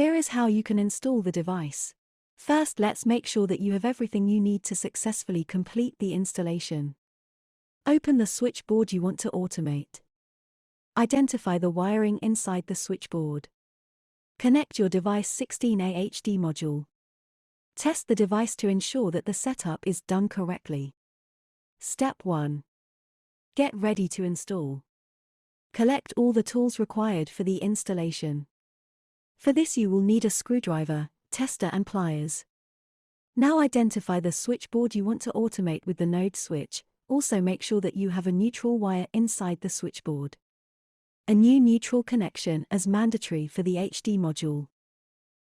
Here is how you can install the device. First, let's make sure that you have everything you need to successfully complete the installation. Open the switchboard you want to automate. Identify the wiring inside the switchboard. Connect your device 16A HD module. Test the device to ensure that the setup is done correctly. Step 1. Get ready to install. Collect all the tools required for the installation. For this you will need a screwdriver, tester and pliers. Now identify the switchboard you want to automate with the node switch. Also make sure that you have a neutral wire inside the switchboard. A new neutral connection is mandatory for the HD module.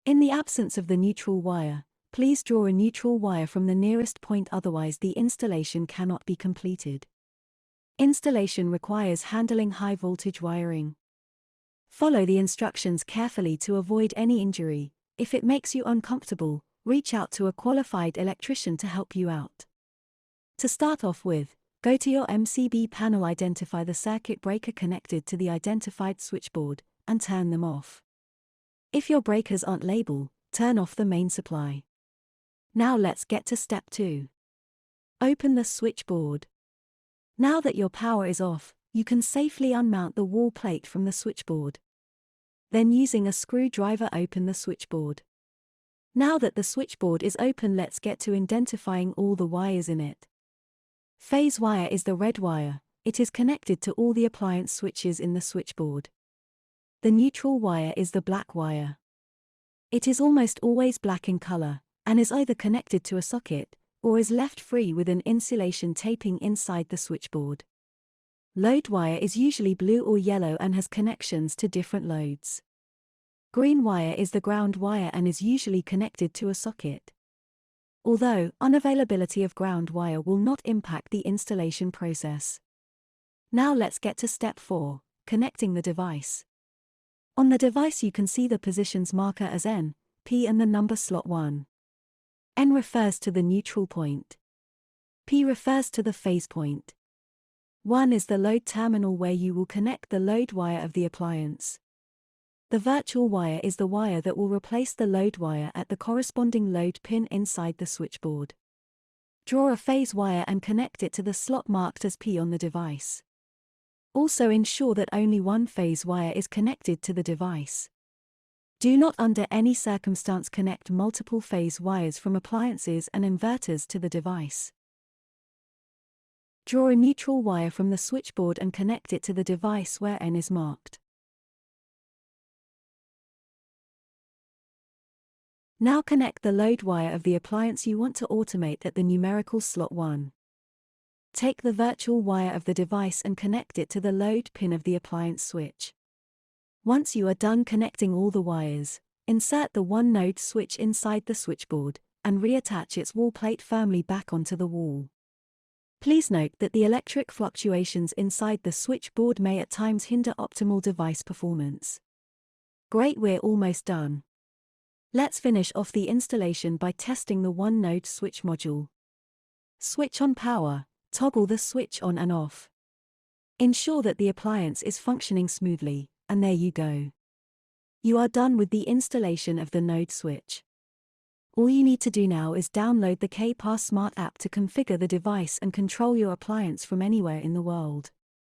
In the absence of the neutral wire, please draw a neutral wire from the nearest point, otherwise the installation cannot be completed. Installation requires handling high voltage wiring. Follow the instructions carefully to avoid any injury. If it makes you uncomfortable, reach out to a qualified electrician to help you out. To start off with, go to your MCB panel, identify the circuit breaker connected to the identified switchboard, and turn them off. If your breakers aren't labeled, turn off the main supply. Now let's get to step 2. Open the switchboard. Now that your power is off, you can safely unmount the wall plate from the switchboard. Then using a screwdriver open the switchboard. Now that the switchboard is open, let's get to identifying all the wires in it. Phase wire is the red wire. It is connected to all the appliance switches in the switchboard. The neutral wire is the black wire. It is almost always black in color, and is either connected to a socket, or is left free with an insulation taping inside the switchboard. Load wire is usually blue or yellow and has connections to different loads. Green wire is the ground wire and is usually connected to a socket. Although, unavailability of ground wire will not impact the installation process. Now let's get to step 4, connecting the device. On the device you can see the positions marker as N, P and the number slot 1. N refers to the neutral point. P refers to the phase point. 1 is the load terminal where you will connect the load wire of the appliance. The virtual wire is the wire that will replace the load wire at the corresponding load pin inside the switchboard. Draw a phase wire and connect it to the slot marked as P on the device. Also ensure that only one phase wire is connected to the device. Do not under any circumstance connect multiple phase wires from appliances and inverters to the device. Draw a neutral wire from the switchboard and connect it to the device where N is marked. Now connect the load wire of the appliance you want to automate at the numerical slot 1. Take the virtual wire of the device and connect it to the load pin of the appliance switch. Once you are done connecting all the wires, insert the one-node switch inside the switchboard, and reattach its wall plate firmly back onto the wall. Please note that the electric fluctuations inside the switchboard may at times hinder optimal device performance. Great, we're almost done. Let's finish off the installation by testing the one-node switch module. Switch on power, toggle the switch on and off. Ensure that the appliance is functioning smoothly, and there you go. You are done with the installation of the node switch. All you need to do now is download the KPAR Smart app to configure the device and control your appliance from anywhere in the world.